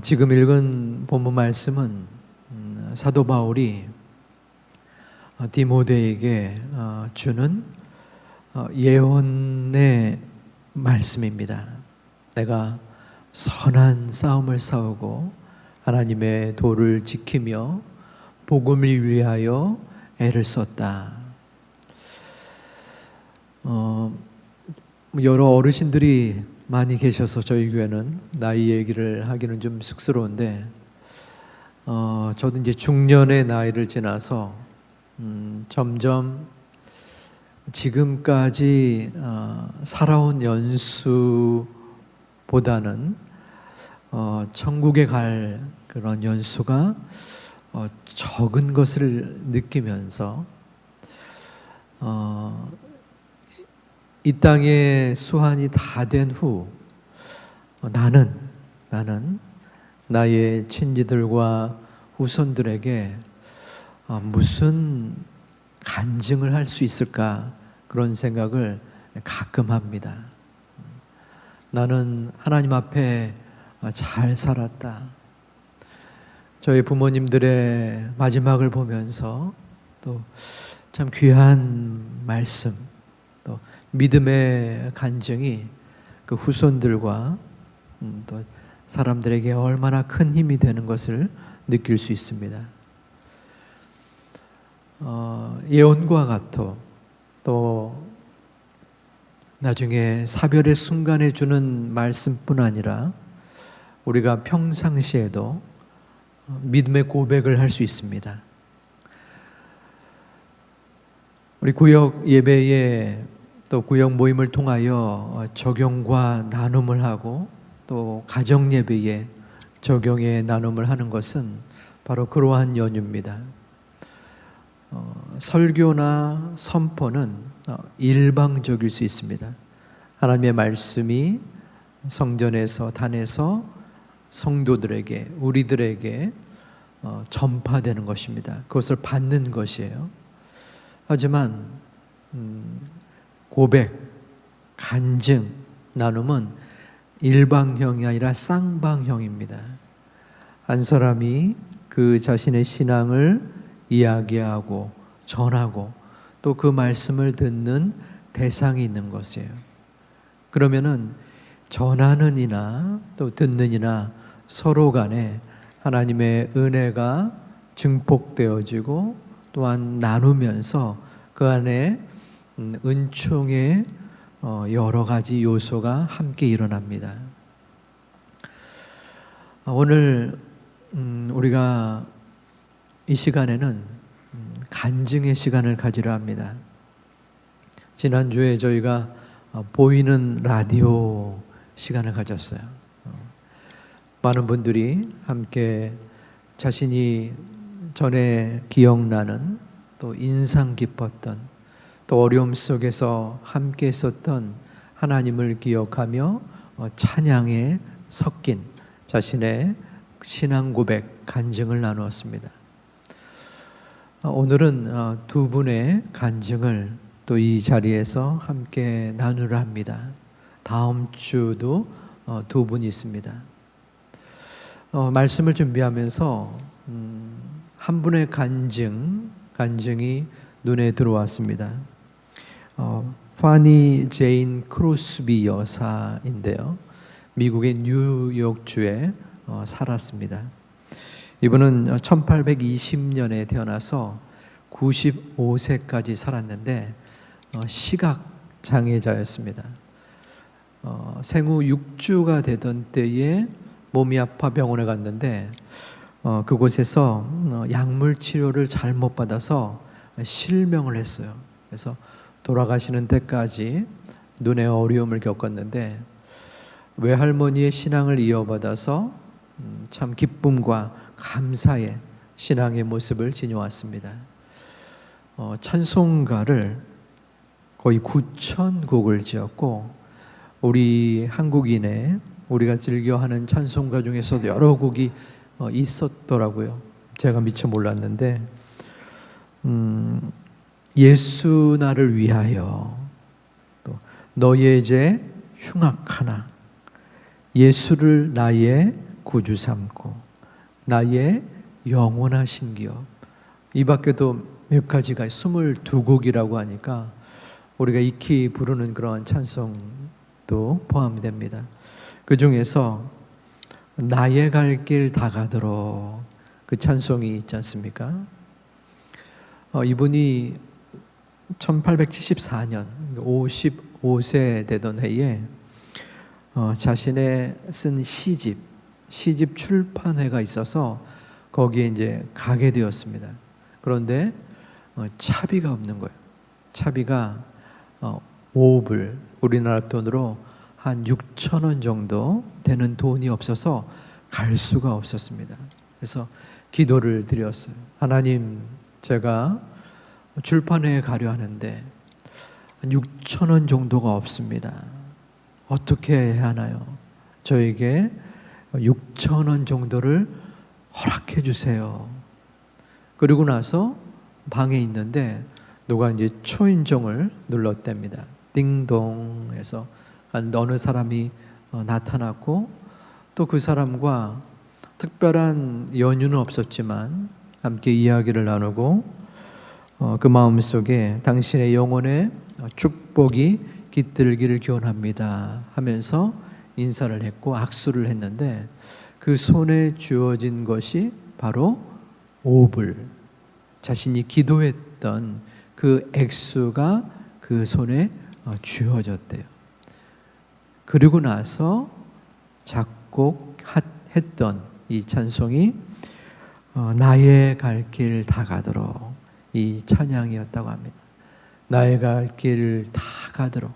지금 읽은 본문 말씀은 사도 바울이 디모데에게 주는 예언의 말씀입니다. 내가 선한 싸움을 싸우고 하나님의 도를 지키며 복음을 위하여 애를 썼다. 여러 어르신들이 많이 계셔서 저희 교회는 나이 얘기를 하기는 좀 쑥스러운데 저도 이제 중년의 나이를 지나서 점점 지금까지 살아온 연수보다는 천국에 갈 그런 연수가 적은 것을 느끼면서 이 땅의 수한이 다 된 후 나는 나의 친지들과 후손들에게 무슨 간증을 할 수 있을까 그런 생각을 가끔 합니다. 나는 하나님 앞에 잘 살았다. 저희 부모님들의 마지막을 보면서 또 참 귀한 말씀, 또 믿음의 간증이 그 후손들과 또 사람들에게 얼마나 큰 힘이 되는 것을 느낄 수 있습니다. 예언과 같아 또 나중에 사별의 순간에 주는 말씀뿐 아니라 우리가 평상시에도 믿음의 고백을 할 수 있습니다. 우리 구역 예배에 또 구역 모임을 통하여 적용과 나눔을 하고 또 가정 예배에 적용의 나눔을 하는 것은 바로 그러한 연유입니다. 설교나 선포는 일방적일 수 있습니다. 하나님의 말씀이 성전에서 단에서 성도들에게 우리들에게 전파되는 것입니다. 그것을 받는 것이에요. 하지만 고백, 간증, 나눔은 일방형이 아니라 쌍방형입니다. 한 사람이 그 자신의 신앙을 이야기하고 전하고 또 그 말씀을 듣는 대상이 있는 것이에요. 그러면은 전하는 이나 또 듣는 이나 서로 간에 하나님의 은혜가 증폭되어지고 또한 나누면서 그 안에 은총의 여러 가지 요소가 함께 일어납니다. 오늘 우리가 이 시간에는 간증의 시간을 가지려 합니다. 지난주에 저희가 보이는 라디오 시간을 가졌어요. 많은 분들이 함께 자신이 전에 기억나는 또 인상 깊었던 또 어려움 속에서 함께 있었던 하나님을 기억하며 찬양에 섞인 자신의 신앙 고백, 간증을 나누었습니다. 오늘은 두 분의 간증을 또 이 자리에서 함께 나누려 합니다. 다음 주도 두 분이 있습니다. 말씀을 준비하면서 한 분의 간증이 눈에 들어왔습니다. 파니 제인 크로스비 여사인데요. 미국의 뉴욕주에 살았습니다. 이분은 1820년에 태어나서 95세까지 살았는데 시각장애자였습니다. 생후 6주가 되던 때에 몸이 아파 병원에 갔는데 그곳에서 약물 치료를 잘못 받아서 실명을 했어요. 그래서 돌아가시는 때까지 눈에 어려움을 겪었는데 외할머니의 신앙을 이어받아서 참 기쁨과 감사의 신앙의 모습을 지녀왔습니다. 찬송가를 거의 9,000곡을 지었고 우리 한국인의 우리가 즐겨하는 찬송가 중에서도 여러 곡이 있었더라고요. 제가 미처 몰랐는데 예수 나를 위하여, 또 너의 죄 흉악하나, 예수를 나의 구주 삼고 나의 영원하신 기업. 이 밖에도 몇 가지가 22곡이라고 하니까 우리가 익히 부르는 그런 찬송도 포함이 됩니다. 그 중에서 나의 갈 길 다 가도록 그 찬송이 있지 않습니까? 이분이 1874년 55세 되던 해에 자신의 쓴 시집 출판회가 있어서 거기에 이제 가게 되었습니다. 그런데 차비가 없는 거예요. 차비가 5불, 우리나라 돈으로 한 6천 원 정도 되는 돈이 없어서 갈 수가 없었습니다. 그래서 기도를 드렸어요. 하나님, 제가 출판회에 가려 하는데 6천 원 정도가 없습니다. 어떻게 해야 하나요? 저에게 6천 원 정도를 허락해 주세요. 그리고 나서 방에 있는데 누가 이제 초인종을 눌렀답니다. 띵동 해서 어느 사람이 나타났고 또 그 사람과 특별한 연유는 없었지만 함께 이야기를 나누고 그 마음속에 당신의 영혼에 축복이 깃들기를 기원합니다 하면서 인사를 했고 악수를 했는데 그 손에 주어진 것이 바로 5불, 자신이 기도했던 그 액수가 그 손에 주어졌대요. 그리고 나서 작곡했던 이 찬송이 나의 갈 길 다 가도록 이 찬양이었다고 합니다. 나의 갈 길 다 가도록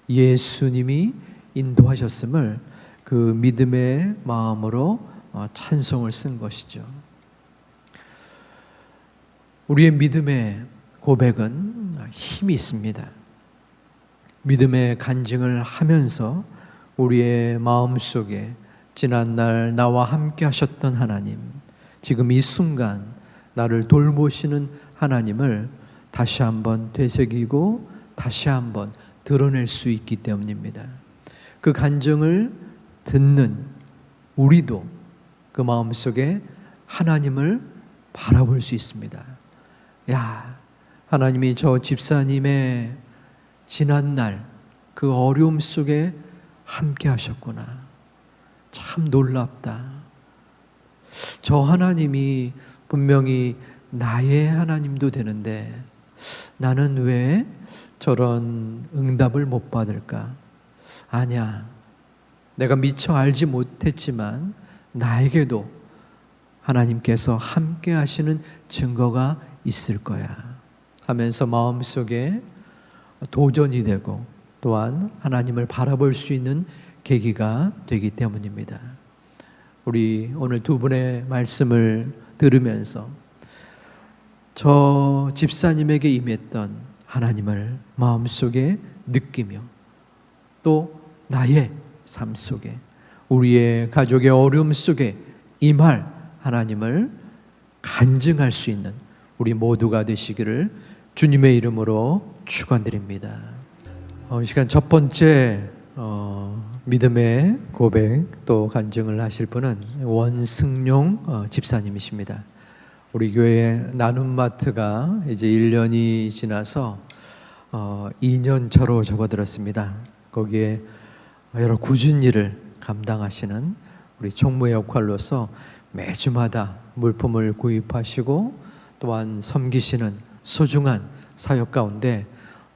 예수님이 인도하셨음을 그 믿음의 마음으로 찬송을 쓴 것이죠. 우리의 믿음의 고백은 힘이 있습니다. 믿음의 간증을 하면서 우리의 마음속에 지난날 나와 함께 하셨던 하나님, 지금 이 순간 나를 돌보시는 하나님을 다시 한번 되새기고 다시 한번 드러낼 수 있기 때문입니다. 그 간증을 듣는 우리도 그 마음속에 하나님을 바라볼 수 있습니다. 야, 하나님이 저 집사님의 지난날 그 어려움 속에 함께 하셨구나. 참 놀랍다. 저 하나님이 분명히 나의 하나님도 되는데 나는 왜 저런 응답을 못 받을까? 아니야. 내가 미처 알지 못했지만 나에게도 하나님께서 함께 하시는 증거가 있을 거야 하면서 마음속에 도전이 되고 또한 하나님을 바라볼 수 있는 계기가 되기 때문입니다. 우리 오늘 두 분의 말씀을 들으면서 저 집사님에게 임했던 하나님을 마음속에 느끼며 또 나의 삶 속에 우리의 가족의 어려움 속에 임할 하나님을 간증할 수 있는 우리 모두가 되시기를 주님의 이름으로 축원드립니다. 이 시간 첫 번째 믿음의 고백 또 간증을 하실 분은 원승용 집사님이십니다. 우리 교회 나눔마트가 이제 1년이 지나서 2년 차로 접어들었습니다. 거기에 여러 꾸준한 일을 감당하시는 우리 총무의 역할로서 매주마다 물품을 구입하시고 또한 섬기시는 소중한 사역 가운데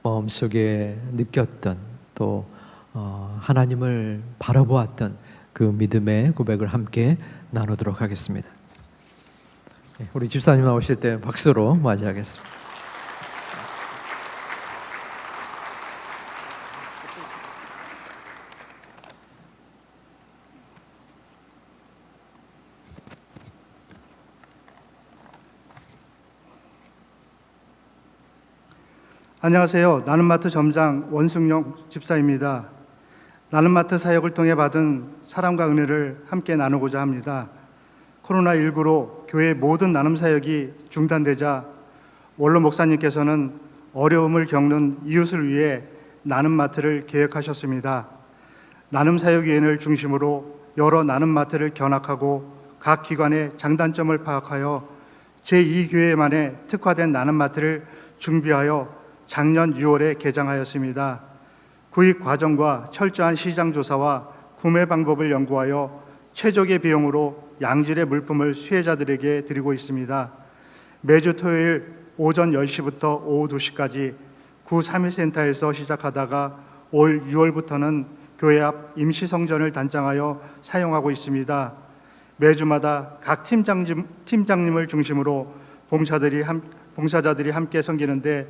마음속에 느꼈던 또 하나님을 바라보았던 그 믿음의 고백을 함께 나누도록 하겠습니다. 우리 집사님 나오실 때 박수로 맞이하겠습니다. 안녕하세요. 나눔마트 점장 원승용 집사입니다. 나눔마트 사역을 통해 받은 사랑과 은혜를 함께 나누고자 합니다. 코로나19로 교회 모든 나눔 사역이 중단되자 원로 목사님께서는 어려움을 겪는 이웃을 위해 나눔마트를 계획하셨습니다. 나눔 사역위원회를 중심으로 여러 나눔마트를 견학하고 각 기관의 장단점을 파악하여 제2교회만의 특화된 나눔마트를 준비하여 작년 6월에 개장하였습니다. 구입 과정과 철저한 시장 조사와 구매 방법을 연구하여 최적의 비용으로 양질의 물품을 수혜자들에게 드리고 있습니다. 매주 토요일 오전 10시부터 오후 2시까지 구 3일센터에서 시작하다가 올 6월부터는 교회 앞 임시성전을 단장하여 사용하고 있습니다. 매주마다 각 팀장님을 중심으로 봉사자들이 함께 섬기는데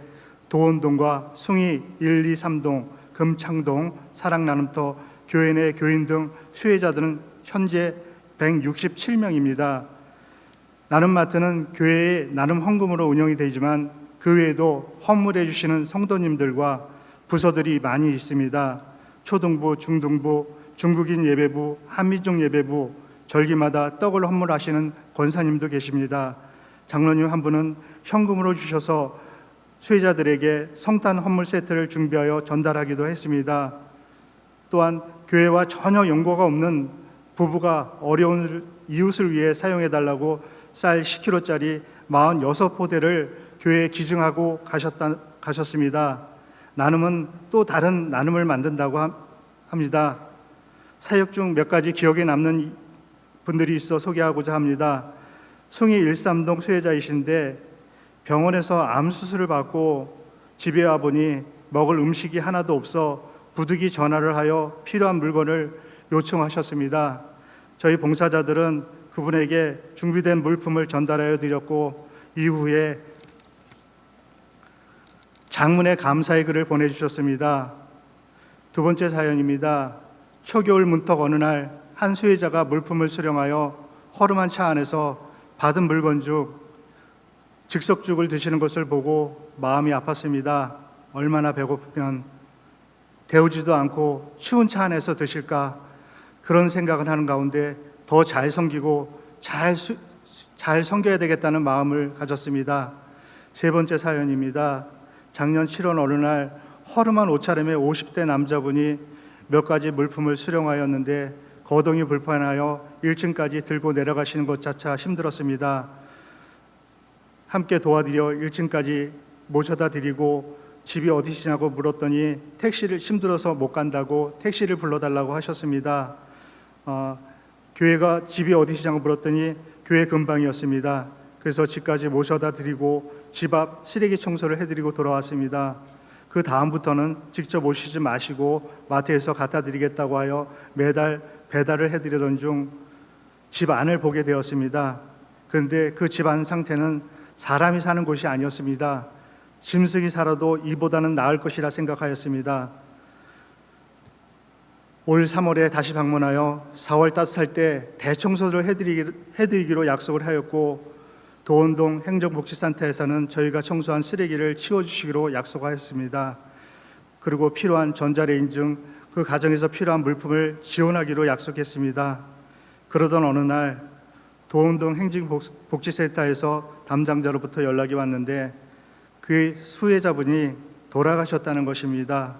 도원동과 숭이 1, 2, 3동, 금창동, 사랑나눔터, 교회 내 교인 등 수혜자들은 현재 167명입니다. 나눔마트는 교회의 나눔 헌금으로 운영이 되지만 그 외에도 헌물해 주시는 성도님들과 부서들이 많이 있습니다. 초등부, 중등부, 중국인 예배부, 한미족 예배부, 절기마다 떡을 헌물하시는 권사님도 계십니다. 장로님 한 분은 현금으로 주셔서 수혜자들에게 성탄 헌물 세트를 준비하여 전달하기도 했습니다. 또한 교회와 전혀 연고가 없는 부부가 어려운 이웃을 위해 사용해달라고 쌀 10kg짜리 46포대를 교회에 기증하고 가셨습니다. 나눔은 또 다른 나눔을 만든다고 합니다. 사역 중 몇 가지 기억에 남는 분들이 있어 소개하고자 합니다. 숭이 1,3동 수혜자이신데 병원에서 암 수술을 받고 집에 와보니 먹을 음식이 하나도 없어 부득이 전화를 하여 필요한 물건을 요청하셨습니다. 저희 봉사자들은 그분에게 준비된 물품을 전달하여 드렸고 이후에 장문의 감사의 글을 보내주셨습니다. 두 번째 사연입니다. 초겨울 문턱 어느 날 한 수혜자가 물품을 수령하여 허름한 차 안에서 받은 물건 중 즉석죽을 드시는 것을 보고 마음이 아팠습니다. 얼마나 배고프면 데우지도 않고 추운 차 안에서 드실까, 그런 생각을 하는 가운데 더 잘 섬기고 잘 섬겨야 되겠다는 마음을 가졌습니다. 세 번째 사연입니다. 작년 7월 어느 날 허름한 옷차림의 50대 남자분이 몇 가지 물품을 수령하였는데 거동이 불편하여 1층까지 들고 내려가시는 것 자체 힘들었습니다. 함께 도와드려 1층까지 모셔다 드리고 집이 어디시냐고 물었더니 택시를 힘들어서 못 간다고 택시를 불러달라고 하셨습니다. 교회가 집이 어디시냐고 물었더니 교회 근방이었습니다. 그래서 집까지 모셔다 드리고 집 앞 쓰레기 청소를 해드리고 돌아왔습니다. 그 다음부터는 직접 오시지 마시고 마트에서 갖다 드리겠다고 하여 매달 배달을 해드리던 중 집 안을 보게 되었습니다. 그런데 그 집 안 상태는 사람이 사는 곳이 아니었습니다. 짐승이 살아도 이보다는 나을 것이라 생각하였습니다. 올 3월에 다시 방문하여 4월 따뜻할 때 대청소를 해드리기로 약속을 하였고 도원동 행정복지센터에서는 저희가 청소한 쓰레기를 치워주시기로 약속하였습니다. 그리고 필요한 전자레인지 등 그 가정에서 필요한 물품을 지원하기로 약속했습니다. 그러던 어느 날 도원동 행정복지센터에서 담당자로부터 연락이 왔는데 그 수혜자분이 돌아가셨다는 것입니다.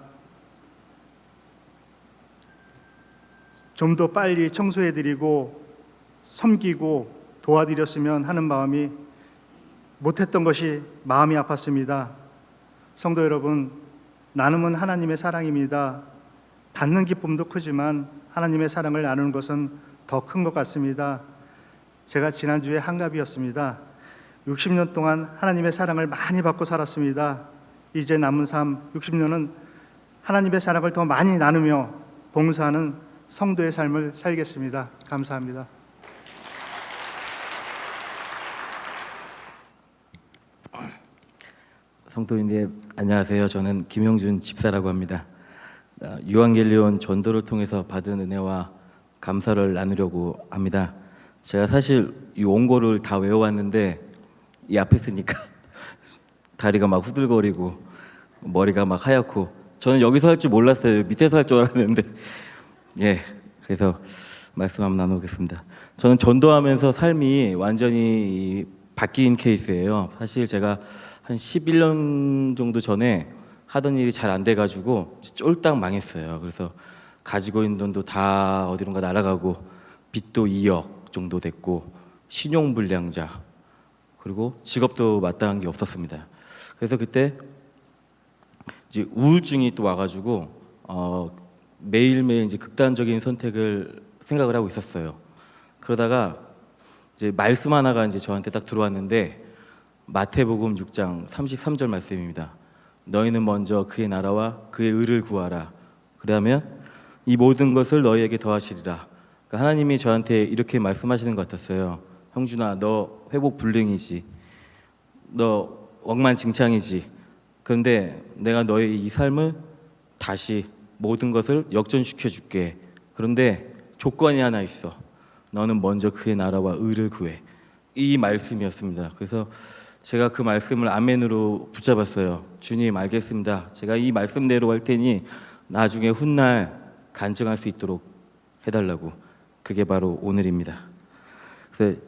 좀 더 빨리 청소해드리고 섬기고 도와드렸으면 하는 마음이 못했던 것이 마음이 아팠습니다. 성도 여러분, 나눔은 하나님의 사랑입니다. 받는 기쁨도 크지만 하나님의 사랑을 나누는 것은 더 큰 것 같습니다. 제가 지난주에 한갑이었습니다. 60년 동안 하나님의 사랑을 많이 받고 살았습니다. 이제 남은 삶 60년은 하나님의 사랑을 더 많이 나누며 봉사하는 성도의 삶을 살겠습니다. 감사합니다. 성도인들 안녕하세요. 저는 김영준 집사라고 합니다. 유한겔리온 전도를 통해서 받은 은혜와 감사를 나누려고 합니다. 제가 사실 이 원고를 다 외워왔는데 이 앞에 쓰니까 다리가 막 후들거리고 머리가 막 하얗고, 저는 여기서 할 줄 몰랐어요. 밑에서 할 줄 알았는데 그래서 말씀 한번 나누겠습니다. 저는 전도하면서 삶이 완전히 바뀐 케이스예요. 사실 제가 한 11년 정도 전에 하던 일이 잘 안 돼가지고 쫄딱 망했어요. 그래서 가지고 있는 돈도 다 어디론가 날아가고 빚도 2억 정도 됐고 신용불량자 그리고 직업도 마땅한 게 없었습니다. 그래서 그때 이제 우울증이 또 와가지고 매일매일 이제 극단적인 선택을 생각을 하고 있었어요. 그러다가 이제 말씀 하나가 이제 저한테 딱 들어왔는데 마태복음 6장 33절 말씀입니다. 너희는 먼저 그의 나라와 그의 의를 구하라. 그러면 이 모든 것을 너희에게 더하시리라. 그러니까 하나님이 저한테 이렇게 말씀하시는 것 같았어요. 형준아, 너 회복 불능이지. 너 억만징창이지. 그런데 내가 너의 이 삶을 다시 모든 것을 역전시켜 줄게. 그런데 조건이 하나 있어. 너는 먼저 그의 나라와 의를 구해. 이 말씀이었습니다. 그래서 제가 그 말씀을 아멘으로 붙잡았어요. 주님, 알겠습니다. 제가 이 말씀대로 할 테니 나중에 훗날 간증할 수 있도록 해달라고. 그게 바로 오늘입니다. 그래서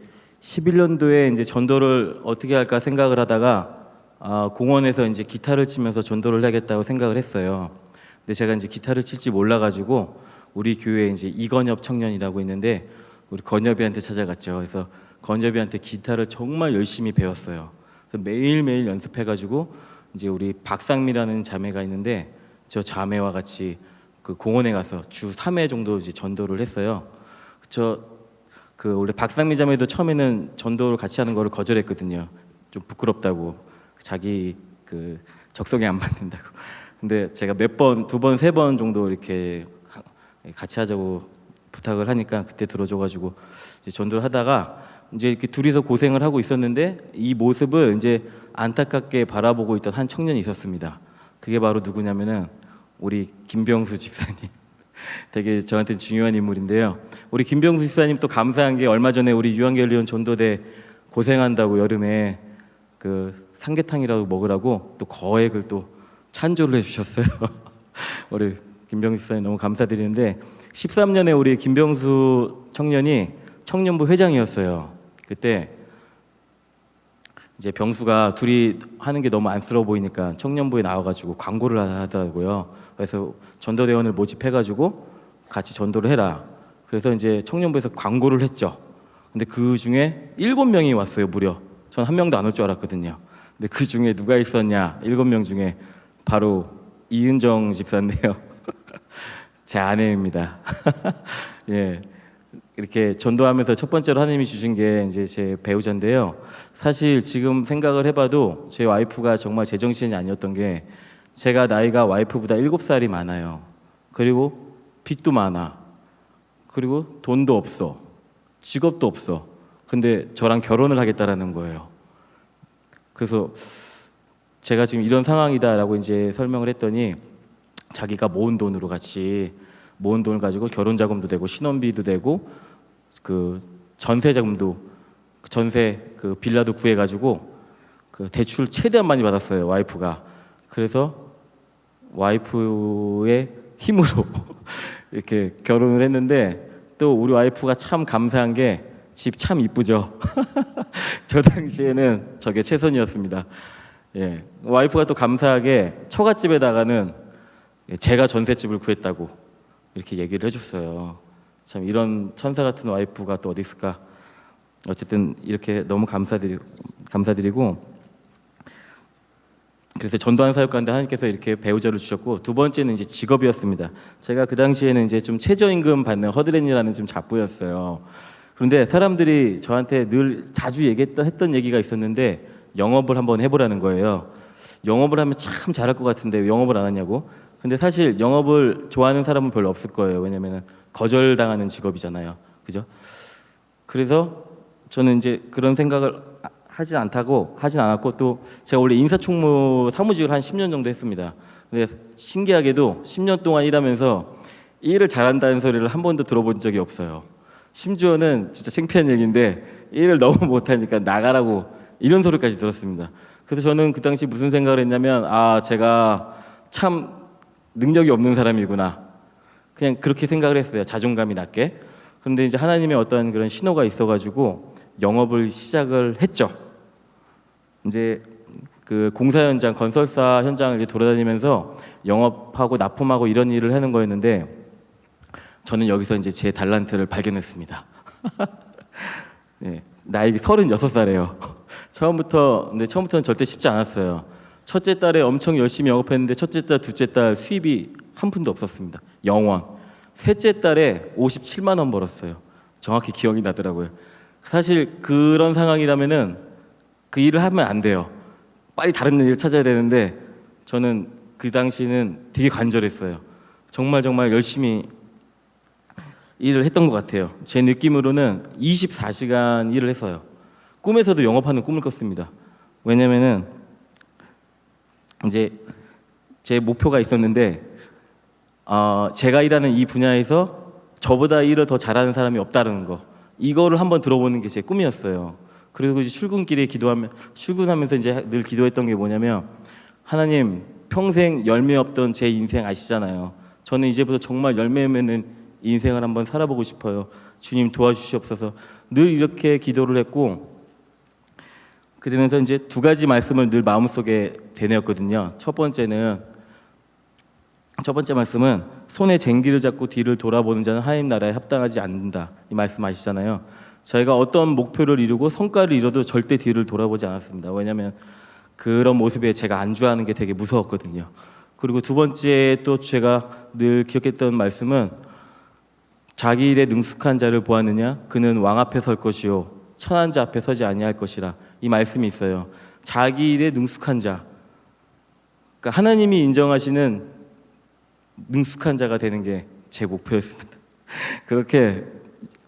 11년도에 이제 전도를 어떻게 할까 생각을 하다가 공원에서 이제 기타를 치면서 전도를 하겠다고 생각을 했어요. 근데 제가 이제 기타를 칠지 몰라가지고 우리 교회에 이제 이건엽 청년이라고 있는데 우리 건엽이한테 찾아갔죠. 그래서 건엽이한테 기타를 정말 열심히 배웠어요. 그래서 매일매일 연습해가지고 이제 우리 박상미라는 자매가 있는데 저 자매와 같이 그 공원에 가서 주 3회 정도 이제 전도를 했어요. 그 원래 박상미 자매도 처음에는 전도를 같이 하는 거를 거절했거든요. 좀 부끄럽다고, 자기 그 적성에 안 맞는다고. 근데 제가 몇 번, 2번, 3번 정도 이렇게 같이 하자고 부탁을 하니까 그때 들어줘가지고 이제 전도를 하다가 이제 이렇게 둘이서 고생을 하고 있었는데 이 모습을 이제 안타깝게 바라보고 있던 한 청년이 있었습니다. 그게 바로 누구냐면은 우리 김병수 집사님. 되게 저한테 중요한 인물인데요. 우리 김병수 집사님 또 감사한 게 얼마 전에 우리 유한겔리온 전도대 고생한다고 여름에 그 삼계탕이라도 먹으라고 또 거액을 또 찬조를 해주셨어요. 우리 김병수 집사님 너무 감사드리는데 13년에 우리 김병수 청년이 청년부 회장이었어요. 그때 이제 병수가 둘이 하는 게 너무 안쓰러워 보이니까 청년부에 나와가지고 광고를 하더라고요. 그래서 전도대원을 모집해가지고 같이 전도를 해라. 그래서 이제 청년부에서 광고를 했죠. 근데 그 중에 7명이 왔어요, 무려. 전 한 명도 안 올 줄 알았거든요. 근데 그 중에 누가 있었냐? 7명 중에 바로 이은정 집사인데요. 제 아내입니다. 예. 이렇게 전도하면서 첫 번째로 하나님이 주신 게 이제 제 배우자인데요. 사실 지금 생각을 해봐도 제 와이프가 정말 제정신이 아니었던 게 제가 나이가 와이프보다 7살이 많아요. 그리고 빚도 많아. 그리고 돈도 없어. 직업도 없어. 근데 저랑 결혼을 하겠다라는 거예요. 그래서 제가 지금 이런 상황이다라고 이제 설명을 했더니 자기가 모은 돈으로 같이 모은 돈을 가지고 결혼 자금도 되고 신혼비도 되고 그 전세 자금도 전세 그 빌라도 구해 가지고 그 대출 최대한 많이 받았어요, 와이프가. 그래서 와이프의 힘으로 이렇게 결혼을 했는데 또 우리 와이프가 참 감사한 게 집 참 이쁘죠. 저 당시에는 저게 최선이었습니다. 예, 와이프가 또 감사하게 처갓집에다가는 제가 전셋집을 구했다고 이렇게 얘기를 해줬어요. 참 이런 천사 같은 와이프가 또 어디 있을까. 어쨌든 이렇게 너무 감사드리고 그래서 전도한 사역가인데 하나님께서 이렇게 배우자를 주셨고 두 번째는 이제 직업이었습니다. 제가 그 당시에는 이제 좀 최저임금 받는 허드렛이라는 좀 잡부였어요. 그런데 사람들이 저한테 늘 자주 했던 얘기가 있었는데 영업을 한번 해보라는 거예요. 영업을 하면 참 잘할 것 같은데 왜 영업을 안 하냐고. 근데 사실 영업을 좋아하는 사람은 별로 없을 거예요. 왜냐면은 거절당하는 직업이잖아요. 그죠? 그래서 저는 이제 그런 생각을 하진 않았고 또 제가 원래 인사총무 사무직을 한 10년 정도 했습니다. 근데 신기하게도 10년 동안 일하면서 일을 잘한다는 소리를 한 번도 들어본 적이 없어요. 심지어는 진짜 창피한 얘기인데 일을 너무 못하니까 나가라고 이런 소리까지 들었습니다. 그래서 저는 그 당시 무슨 생각을 했냐면 제가 참 능력이 없는 사람이구나. 그냥 그렇게 생각을 했어요. 자존감이 낮게. 그런데 이제 하나님의 어떤 그런 신호가 있어가지고 영업을 시작을 했죠. 이제 그 공사 현장, 건설사 현장을 이제 돌아다니면서 영업하고 납품하고 이런 일을 하는 거였는데 저는 여기서 이제 제 달란트를 발견했습니다. 네, 나이 36살이에요. 처음부터는 절대 쉽지 않았어요. 첫째 딸에 엄청 열심히 영업했는데 첫째 딸, 둘째 딸 수입이 한 푼도 없었습니다. 0원. 셋째 딸에 57만 원 벌었어요. 정확히 기억이 나더라고요. 사실 그런 상황이라면은 그 일을 하면 안 돼요. 빨리 다른 일을 찾아야 되는데 저는 그 당시는 되게 간절했어요. 정말 열심히 일을 했던 것 같아요. 제 느낌으로는 24시간 일을 했어요. 꿈에서도 영업하는 꿈을 꿨습니다. 왜냐면은 이제 제 목표가 있었는데 제가 일하는 이 분야에서 저보다 일을 더 잘하는 사람이 없다는 거, 이거를 한번 들어보는 게 제 꿈이었어요. 그리고 이제 출근하면서 이제 늘 기도했던 게 뭐냐면, 하나님, 평생 열매 없던 제 인생 아시잖아요. 저는 이제부터 정말 열매 맺는 인생을 한번 살아보고 싶어요. 주님 도와주시옵소서. 늘 이렇게 기도를 했고, 그러면서 이제 두 가지 말씀을 늘 마음속에 되뇌었거든요. 첫 번째 말씀은 손에 쟁기를 잡고 뒤를 돌아보는 자는 하나님 나라에 합당하지 않는다. 이 말씀 아시잖아요. 저희가 어떤 목표를 이루고 성과를 이뤄도 절대 뒤를 돌아보지 않았습니다. 왜냐하면 그런 모습에 제가 안주하는 게 되게 무서웠거든요. 그리고 두 번째 또 제가 늘 기억했던 말씀은, 자기 일에 능숙한 자를 보았느냐? 그는 왕 앞에 설 것이요 천한 자 앞에 서지 아니할 것이라. 이 말씀이 있어요. 자기 일에 능숙한 자, 그러니까 하나님이 인정하시는 능숙한 자가 되는 게 제 목표였습니다. 그렇게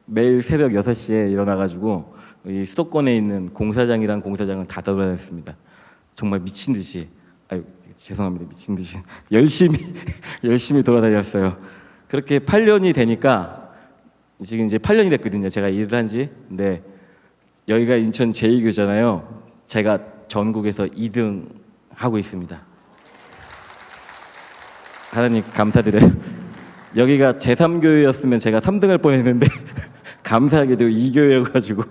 매일 새벽 6시에 일어나가지고 이 수도권에 있는 공사장이랑 공사장을 다 돌아다녔습니다. 정말 미친 듯이, 죄송합니다, 미친 듯이 열심히 돌아다녔어요. 그렇게 8년이 되니까, 지금 이제 8년이 됐거든요. 제가 일을 한지. 근데 여기가 인천 제2교잖아요. 제가 전국에서 2등 하고 있습니다. 하나님 감사드려요. 여기가 제3교회였으면 제가 3등할 뻔했는데 감사하게도 2교회여가지고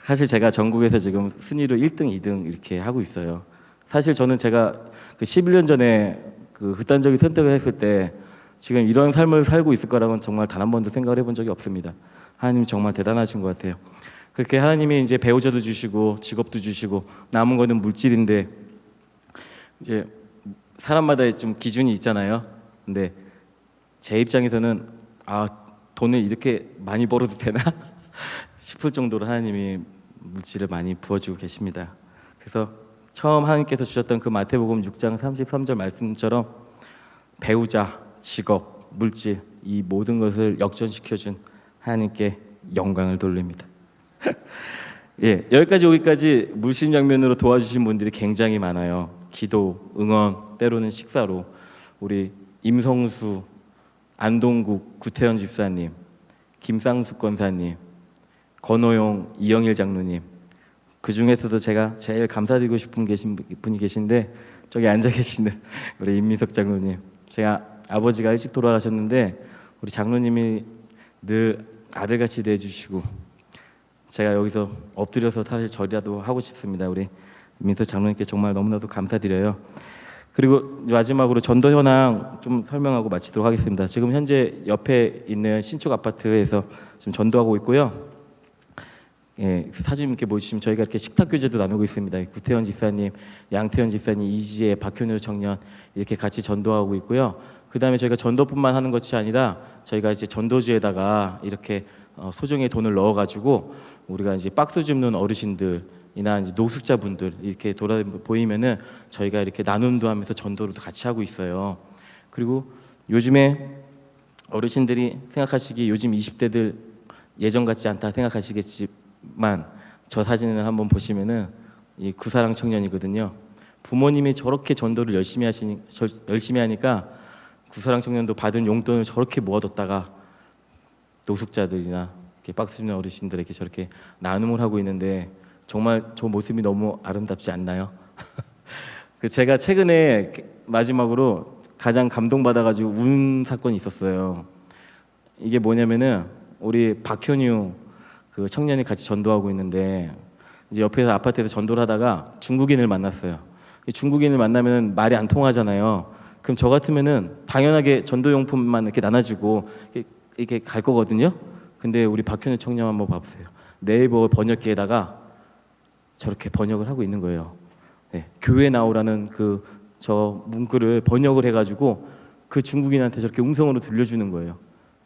사실 제가 전국에서 지금 순위로 1등, 2등 이렇게 하고 있어요. 사실 저는 제가 그 11년 전에 그 극단적인 선택을 했을 때 지금 이런 삶을 살고 있을 거라고는 정말 단 한 번도 생각을 해본 적이 없습니다. 하나님 정말 대단하신 것 같아요. 그렇게 하나님이 이제 배우자도 주시고 직업도 주시고 남은 거는 물질인데, 이제 사람마다 좀 기준이 있잖아요. 근데 제 입장에서는 돈을 이렇게 많이 벌어도 되나 싶을 정도로 하나님이 물질을 많이 부어주고 계십니다. 그래서 처음 하나님께서 주셨던 그 마태복음 6장 33절 말씀처럼 배우자, 직업, 물질, 이 모든 것을 역전시켜준 하나님께 영광을 돌립니다. 예, 여기까지 오기까지 물심양면으로 도와주신 분들이 굉장히 많아요. 기도, 응원, 때로는 식사로 우리 임성수, 안동국 구태현 집사님, 김상숙 권사님, 권호용, 이영일 장로님, 그 중에서도 제가 제일 감사드리고 싶은 분이 계신데 저기 앉아 계시는 우리 임민석 장로님. 제가 아버지가 일찍 돌아가셨는데 우리 장로님이 늘 아들같이 대해주시고, 제가 여기서 엎드려서 사실 절이라도 하고 싶습니다. 우리 민석 장로님께 정말 너무나도 감사드려요. 그리고 마지막으로 전도 현황 좀 설명하고 마치도록 하겠습니다. 지금 현재 옆에 있는 신축 아파트에서 지금 전도하고 있고요. 예, 사진 이렇게 보여주시면 저희가 이렇게 식탁 교제도 나누고 있습니다. 구태현 집사님, 양태현 집사님, 이지혜, 박현우 청년 이렇게 같이 전도하고 있고요. 그 다음에 저희가 전도뿐만 하는 것이 아니라 저희가 이제 전도지에다가 이렇게 소정의 돈을 넣어가지고 우리가 이제 박스 줍는 어르신들이나 이제 노숙자분들 이렇게 돌아 보이면은 저희가 이렇게 나눔도 하면서 전도도 같이 하고 있어요. 그리고 요즘에 어르신들이 생각하시기 요즘 20대들 예전 같지 않다 생각하시겠지만 저 사진을 한번 보시면은 이 구사랑 청년이거든요. 부모님이 저렇게 전도를 열심히 하니까 구사랑 청년도 받은 용돈을 저렇게 모아뒀다가 노숙자들이나 이렇게 박스 줍는 어르신들에게 저렇게 나눔을 하고 있는데 정말 저 모습이 너무 아름답지 않나요? 그 제가 최근에 마지막으로 가장 감동받아가지고 운 사건이 있었어요. 이게 뭐냐면은 우리 박현유 그 청년이 같이 전도하고 있는데 이제 옆에서 아파트에서 전도를 하다가 중국인을 만났어요. 중국인을 만나면 말이 안 통하잖아요. 그럼 저 같으면은 당연하게 전도용품만 이렇게 나눠주고 이렇게 갈 거거든요. 근데 우리 박현우 청년 한번 봐보세요. 네이버 번역기에다가 저렇게 번역을 하고 있는 거예요. 네, 교회 나오라는 저 문구를 번역을 해가지고 그 중국인한테 저렇게 음성으로 들려주는 거예요.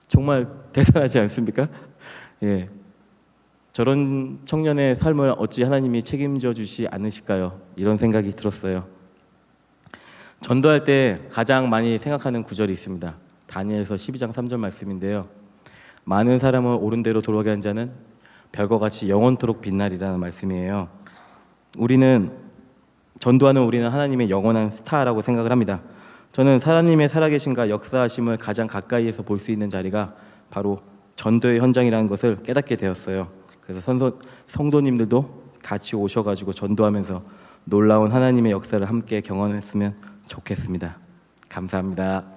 정말 대단하지 않습니까? 예, 저런 청년의 삶을 어찌 하나님이 책임져 주시 않으실까요? 이런 생각이 들었어요. 전도할 때 가장 많이 생각하는 구절이 있습니다. 다니엘서 12장 3절 말씀인데요. 많은 사람을 옳은 대로 돌아가게 한 자는 별과 같이 영원토록 빛나리라는 말씀이에요. 전도하는 우리는 하나님의 영원한 스타라고 생각을 합니다. 저는 하나님의 살아계심과 역사하심을 가장 가까이에서 볼 수 있는 자리가 바로 전도의 현장이라는 것을 깨닫게 되었어요. 그래서 성도님들도 같이 오셔가지고 전도하면서 놀라운 하나님의 역사를 함께 경험했으면 좋겠습니다. 감사합니다.